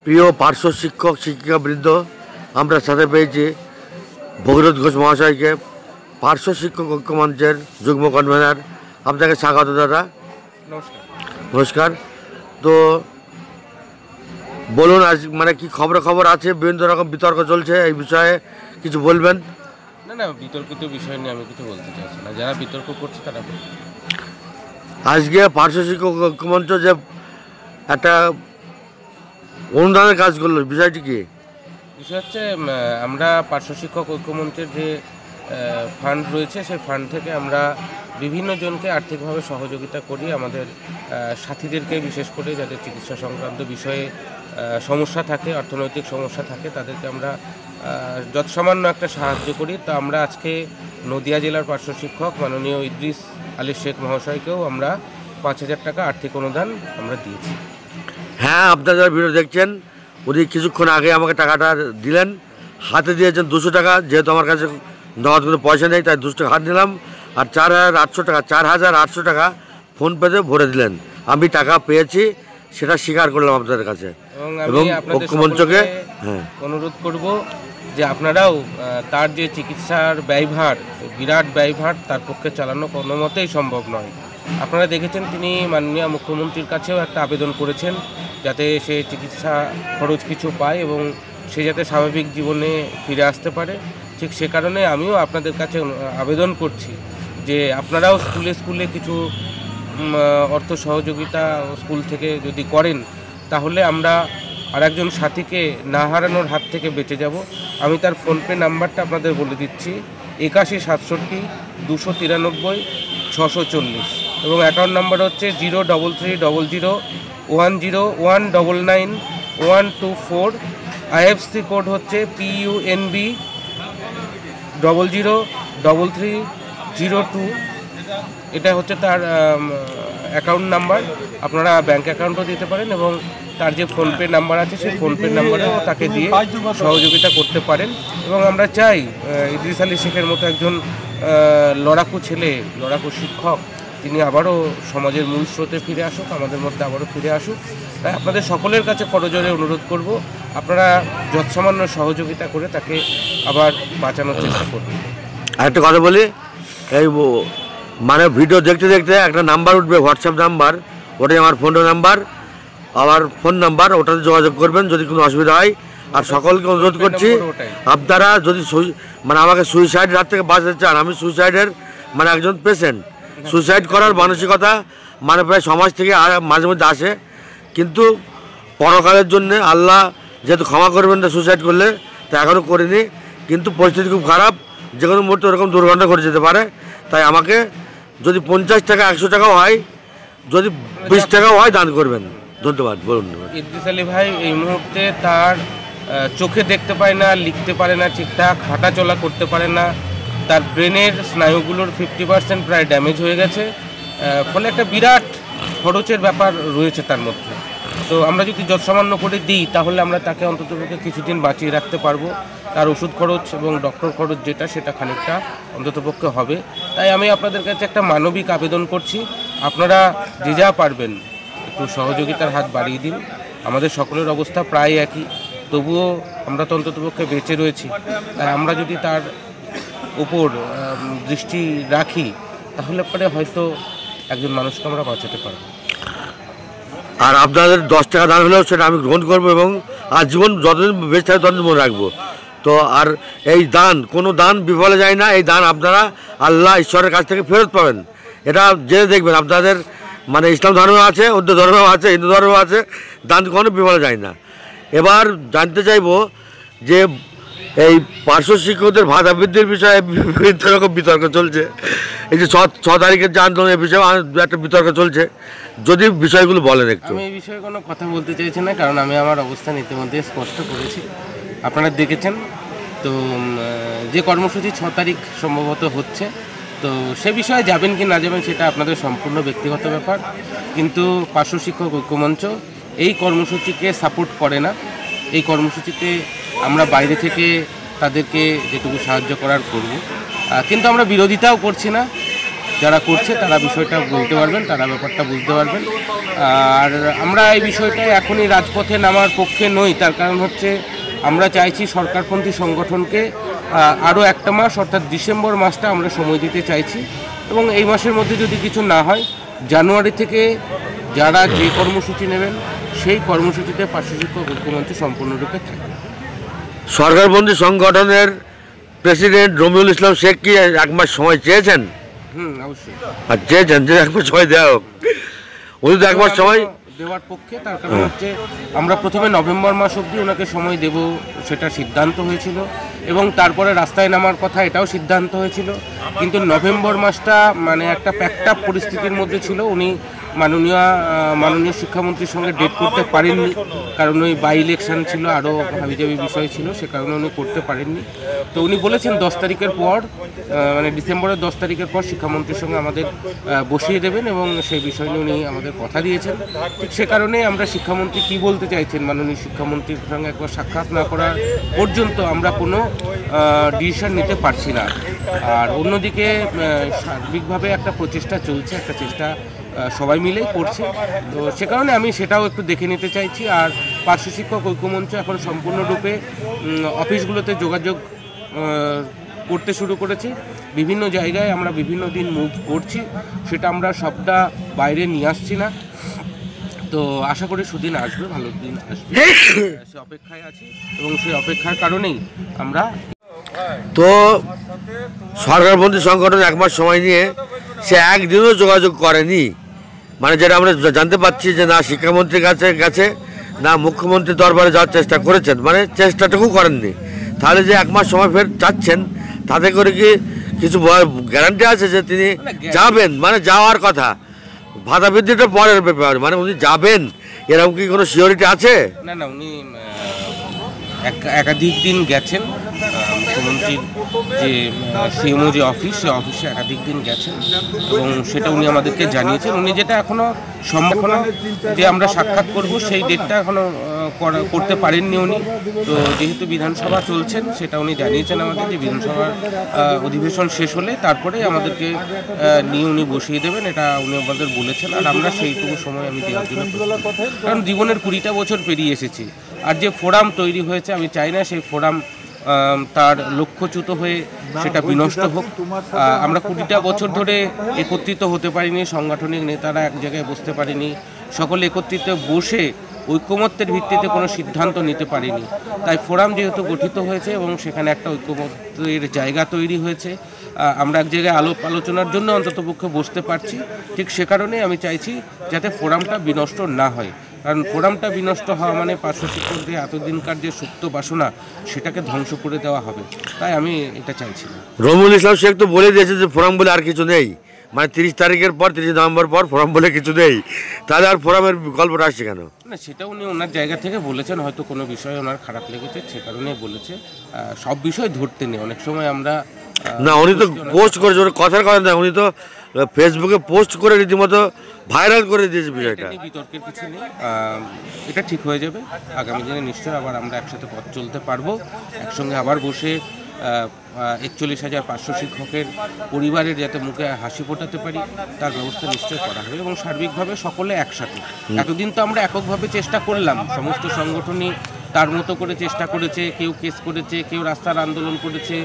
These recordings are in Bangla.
প্রিয় পার্শ্ব শিক্ষক শিক্ষিকাবৃন্দ, আমরা সাথে পেয়েছি ভগীরথ ঘোষ মহাশয়কে, পার্শ্ব শিক্ষক ঐক্য মঞ্চের যুগ্ম কনভেনার। আপনাকে স্বাগত দাদা। নমস্কার। নমস্কার। তো বলুন, আজ মানে কি খবর আছে? বিভিন্ন রকম বিতর্ক চলছে, এই বিষয়ে কিছু বলবেন? না, বিতর্কিত বিষয় নিয়ে আমি কিছু বলতে চাইছি না। যারা বিতর্ক করছে তারা আজকে পার্শ্ব শিক্ষক ঐক্য মঞ্চ যে একটা অনুদানের কাজ করলো, বিষয়টি কি? বিষয় হচ্ছে আমরা পার্শ্ব শিক্ষক ঐক্যমঞ্চের যে ফান্ড রয়েছে সেই ফান্ড থেকে আমরা বিভিন্ন জনকে আর্থিকভাবে সহযোগিতা করি। আমাদের সাথীদেরকে, বিশেষ করে যাদের চিকিৎসা সংক্রান্ত বিষয়ে সমস্যা থাকে, অর্থনৈতিক সমস্যা থাকে, তাদেরকে আমরা যৎসামান্য একটা সাহায্য করি। তো আমরা আজকে নদিয়া জেলার পার্শ্ব শিক্ষক মাননীয় ইদ্রিস আলী শেখ মহাশয়কেও আমরা 5,000 টাকা আর্থিক অনুদান আমরা দিয়েছি। হ্যাঁ, আপনারা যারা ভিডিও দেখছেন, উনি কিছুক্ষণ আগে আমাকে টাকাটা দিলেন, হাতে দিয়েছেন 200 টাকা। যেহেতু আমার কাছে নগদ কোনো পয়সা নেই, তাই 200 টাকা হাত দিলাম। আর 4,800 টাকা ফোনপেতে ভরে দিলেন। আমি টাকা পেয়েছি, সেটা স্বীকার করলাম আপনাদের কাছে। এবং ঐক্যমঞ্চকে অনুরোধ করব যে আপনারাও তার যে চিকিৎসার ব্যয়ভার, বিরাট ব্যয়ভার তার পক্ষে চালানো কোনো মতেই সম্ভব নয়। আপনারা দেখেছেন তিনি মাননীয় মুখ্যমন্ত্রীর কাছেও একটা আবেদন করেছেন যাতে সে চিকিৎসা খরচ কিছু পায় এবং সে যাতে স্বাভাবিক জীবনে ফিরে আসতে পারে। ঠিক সে কারণে আমিও আপনাদের কাছে আবেদন করছি যে আপনারাও স্কুলে কিছু অর্থ সহযোগিতা স্কুল থেকে যদি করেন, তাহলে আমরা আরেকজন সাথীকে না হারানোর হাত থেকে বেঁচে যাব। আমি তার ফোনপে নাম্বারটা আপনাদের বলে দিচ্ছি: 8167 293 640, এবং অ্যাকাউন্ট নাম্বার হচ্ছে 0330010199124। IFSC কোড হচ্ছে PUNB 003302। এটা হচ্ছে তার অ্যাকাউন্ট নাম্বার। আপনারা ব্যাঙ্ক অ্যাকাউন্টও দিতে পারেন এবং তার যে ফোনপে নাম্বার আছে সেই ফোনপে নাম্বারেও তাকে দিয়ে সহযোগিতা করতে পারেন। এবং আমরা চাই ইদ্রিস আলী শেখের মতো একজন লড়াকু ছেলে, লড়াকু শিক্ষক, তিনি আবারও সমাজের মূল স্রোতে ফিরে আসুক, আমাদের মধ্যে আবারও ফিরে আসুক। তাই আপনাদের সকলের কাছে করজোরে অনুরোধ করব, আপনারা যৎসামান্য সহযোগিতা করে তাকে আবার বাঁচানোর চেষ্টা করবেন। আরেকটা কথা বলি, এই মানে ভিডিও দেখতে দেখতে একটা নাম্বার উঠবে, হোয়াটসঅ্যাপ নাম্বার, ওটাই আমার ফোন নাম্বার, আমার ফোন নাম্বার, ওটাতে যোগাযোগ করবেন যদি কোনো অসুবিধা হয়। আর সকলকে অনুরোধ করছি, আপনারা যদি মানে আমাকে সুইসাইডের হাত থেকে বাঁচাতে চান, আমি সুইসাইডের মানে একজন পেশেন্ট। সুইসাইড করার মানসিকতা মানে প্রায় সমাজ থেকে মাঝে মধ্যে আসে, কিন্তু পরকালের জন্যে আল্লাহ যেহেতু ক্ষমা করবেন না সুইসাইড করলে, তা এখনও করিনি। কিন্তু পরিস্থিতি খুব খারাপ, যে কোনো মুহূর্তে ওরকম দুর্ঘটনা ঘটে যেতে পারে। তাই আমাকে যদি 50 টাকা, 100 টাকাও হয়, যদি 20 টাকাও হয়, দান করবেন। ধন্যবাদ। বলুন। ইদ্রিস আলী ভাই এই মুহূর্তে তার চোখে দেখতে পায় না, লিখতে পারে না ঠিকঠাক, হাঁটা চলা করতে পারে না, তার ব্রেনের স্নায়ুগুলোর 50% প্রায় ড্যামেজ হয়ে গেছে। ফলে একটা বিরাট খরচের ব্যাপার রয়েছে তার মধ্যে। তো আমরা যদি যৎসামান্য করে দিই, তাহলে আমরা তাকে অন্ততপক্ষে কিছুদিন বাঁচিয়ে রাখতে পারবো। তার ওষুধ খরচ এবং ডক্টর খরচ যেটা, সেটা খানিকটা অন্ততপক্ষে হবে। তাই আমি আপনাদের কাছে একটা মানবিক আবেদন করছি, আপনারা যে যা পারবেন একটু সহযোগিতার হাত বাড়িয়ে দিন। আমাদের সকলের অবস্থা প্রায় একই, তবুও আমরা তো অন্ততপক্ষে বেঁচে রয়েছি। তাই আমরা যদি তার উপর দৃষ্টি রাখি, তাহলে পরে হয়তো একজন মানুষকে আমরা বাঁচাতে পারব। আর আপনাদের 10 টাকা দান হলেও সেটা আমি গ্রহণ করবো এবং আজীবন যতদিন বেঁচে থাকে ততদিন মনে রাখবো। তো আর এই দান, কোনো দান বিফলে যায় না। এই দান আপনারা আল্লাহ ঈশ্বরের কাছ থেকে ফেরত পাবেন, এটা জেনে দেখবেন। আপনাদের মানে ইসলাম ধর্ম আছে, অন্য ধর্ম আছে, হিন্দু ধর্ম আছে, দান কোনো বিফলে যায় না। এবার জানতে চাইব যে এই পার্শ্ব শিক্ষকদের ভাতা বৃদ্ধির বিষয়ে বিভিন্ন রকম বিতর্ক চলছে। এই যে 6 তারিখের যে আন্দোলন, এই বিষয়ে একটা বিতর্ক চলছে, যদি বিষয়গুলো বলেন একটু। আমি এই বিষয়ে কোনো কথা বলতে চাইছি না, কারণ আমি আমার অবস্থান ইতিমধ্যে স্পষ্ট করেছি, আপনারা দেখেছেন। তো যে কর্মসূচি 6 তারিখ সম্ভবত হচ্ছে, তো সে বিষয়ে যাবেন কি না যাবেন সেটা আপনাদের সম্পূর্ণ ব্যক্তিগত ব্যাপার। কিন্তু পার্শ্ব শিক্ষক ঐক্যমঞ্চ এই কর্মসূচিকে সাপোর্ট করে না। এই কর্মসূচিতে আমরা বাইরে থেকে তাদেরকে যেটুকু সাহায্য করার করব, কিন্তু আমরা বিরোধিতাও করছি না। যারা করছে তারা বিষয়টা বলতে পারবেন, তারা ব্যাপারটা বুঝতে পারবেন। আর আমরা এই বিষয়টায় এখনই রাজপথে নামার পক্ষে নই, তার কারণ হচ্ছে আমরা চাইছি সরকারপন্থী সংগঠনকে আরও একটা মাস অর্থাৎ ডিসেম্বর মাসটা আমরা সময় দিতে চাইছি, এবং এই মাসের মধ্যে যদি কিছু না হয় জানুয়ারি থেকে যারা যে কর্মসূচি নেবেন সেই কর্মসূচিতে পার্শ্ব শিক্ষক ঐক্যমঞ্চ সম্পূর্ণরূপে থাকবে। সরকারপন্থী সংগঠনের প্রেসিডেন্ট রমিউল ইসলাম শেখ কি 1 মাস সময় চেয়েছেন? অবশ্যই। আর চেয়েছেন যে 1 মাস সময় দেওয়া হোক, উনি তো 1 মাস সময় দেওয়ার পক্ষে। তার কারণ হচ্ছে আমরা প্রথমে নভেম্বর মাস অবধি ওনাকে সময় দেব সেটা সিদ্ধান্ত হয়েছিল, এবং তারপরে রাস্তায় নামার কথা এটাও সিদ্ধান্ত হয়েছিল, কিন্তু নভেম্বর মাসটা মানে একটা প্যাকড আপ পরিস্থিতির মধ্যে ছিল। উনি মাননীয় শিক্ষামন্ত্রীর সঙ্গে ডেট করতে পারেননি, কারণ ওই বাই ইলেকশন ছিল, আরও হাবিজাবি বিষয় ছিল, সে কারণে উনি করতে পারেননি। তো উনি বলেছেন 10 তারিখের পর, মানে ডিসেম্বরের 10 তারিখের পর শিক্ষামন্ত্রীর সঙ্গে আমাদের বসিয়ে দেবেন, এবং সেই বিষয় নিয়ে উনি আমাদের কথা দিয়েছেন। ঠিক সে কারণেই আমরা শিক্ষামন্ত্রী কী বলতে চাইছেন মাননীয় শিক্ষামন্ত্রীর সঙ্গে একবার সাক্ষাৎ না করার পর্যন্ত আমরা কোনো ডিসিশন নিতে পারছি না। আর অন্যদিকে সার্বিকভাবে একটা প্রচেষ্টা চলছে, একটা চেষ্টা সবাই মিলেই করছে, তো সে কারণে আমি সেটাও একটু দেখে নিতে চাইছি। আর পার্শ্ব শিক্ষক ঐক্যমঞ্চ এখন সম্পূর্ণরূপে অফিসগুলোতে যোগাযোগ করতে শুরু করেছে। বিভিন্ন জায়গায় আমরা বিভিন্ন দিন মুভ করছি, সেটা আমরা সবটা বাইরে নিয়ে আসছি না। তো আশা করি সুদিন আসবে, ভালো দিন আসবে, সে অপেক্ষায় আছি, এবং সেই অপেক্ষার কারণেই আমরা। তো সরকারপন্থী সংগঠন 1 মাস সময় নিয়ে সে একদিনও যোগাযোগ করেনি, মানে যেটা আমরা জানতে পাচ্ছি যে না শিক্ষামন্ত্রীর কাছে গেছে, না মুখ্যমন্ত্রীর দরবারে যাওয়ার চেষ্টা করেছেন, মানে চেষ্টাটুকু করেননি। তাহলে যে 1 মাস সময় ফের চাচ্ছেন, তাতে করে কি কিছু গ্যারান্টি আছে যে তিনি যাবেন? মানে যাওয়ার কথা, ভাতা বৃদ্ধিটা পরের ব্যাপার, মানে উনি যাবেন এরকম কি কোনো সিওরিটি আছে? না, উনি একাধিক দিন গেছেন, মুখ্যমন্ত্রীর যে সিএমও যে অফিস, সে অফিসে একাধিক দিন গেছেন, এবং সেটা উনি আমাদেরকে জানিয়েছেন। উনি যেটা এখনও সম্ভাবনা যে আমরা সাক্ষাৎ করব সেই ডেটটা এখনও করতে পারেননি উনি। তো যেহেতু বিধানসভা চলছেন, সেটা উনি জানিয়েছেন আমাদের যে বিধানসভার অধিবেশন শেষ হলে তারপরেই আমাদেরকে নিয়ে উনি বসিয়ে দেবেন, এটা উনি আমাদের বলেছেন। আর আমরা সেইটুকু সময় আমি দেওয়ার জন্য, কারণ জীবনের 20টা বছর পেরিয়ে এসেছি, আর যে ফোরাম তৈরি হয়েছে আমি চাই না সেই ফোরাম তার লক্ষ্যচ্যুত হয়ে সেটা বিনষ্ট হোক। আমরা 20টা বছর ধরে একত্রিত হতে পারিনি, সাংগঠনিক নেতারা এক জায়গায় বসতে পারিনি, সকলে একত্রিত বসে ঐক্যমত্যের ভিত্তিতে কোনো সিদ্ধান্ত নিতে পারিনি। তাই ফোরাম যেহেতু গঠিত হয়েছে এবং সেখানে একটা ঐক্যমত্যের জায়গা তৈরি হয়েছে, আমরা এক জায়গায় আলোচনার জন্য অন্ততপক্ষে বসতে পারছি। ঠিক সে কারণে আমি চাইছি যাতে ফোরামটা বিনষ্ট না হয়, কারণ ফোরামটা বিনষ্ট হওয়া মানে পার্শ্ব শিক্ষকদের এতদিনকার যে সুপ্ত বাসনা সেটাকে ধ্বংস করে দেওয়া হবে, তাই আমি এটা চাইছি। রমিউল ইসলাম শেখ তো বলে দিয়েছে যে ফোরাম বলে আর কিছু নেই, মানে 30 তারিখের পর 30 নভেম্বর পর ফোরাম বলে কিছু নেই, তাহলে আর ফোরামের গল্পটা আসছে কেন? না, সেটা উনি ওনার জায়গা থেকে বলেছেন, হয়তো কোনো বিষয়ে ওনার খারাপ লেগেছে সে কারণে বলেছে। সব বিষয় ধরতে নেই, অনেক সময় আমরা না, উনি তো পোস্ট করেছে, কথার কথা না, উনি তো ফেসবুকে পোস্ট করে রীতিমতো ভাইরাল করে দিয়েছে বিষয়টা। বিতর্কের কিছু নেই, এটা ঠিক হয়ে যাবে আগামী দিনে, নিশ্চয়ই আবার আমরা একসাথে পথ চলতে পারবো, একসঙ্গে আবার বসে 41,000 পার্শ্ব শিক্ষকের পরিবারের যাতে মুখে হাসি ফোটাতে পারি তার ব্যবস্থা নিশ্চয় করা হবে, এবং সার্বিকভাবে সকলে একসাথে। এতদিন তো আমরা এককভাবে চেষ্টা করলাম, সমস্ত সংগঠনই তার মতো করে চেষ্টা করেছে, কেউ কেস করেছে, কেউ রাস্তার আন্দোলন করেছে,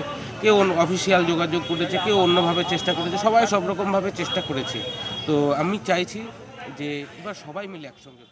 কেউ অফিসিয়াল যোগাযোগ করেছে, কেউ অন্যভাবে চেষ্টা করেছে, সবাই সব রকমভাবে চেষ্টা করেছে। তো আমি চাইছি যে এবার সবাই মিলে একসঙ্গে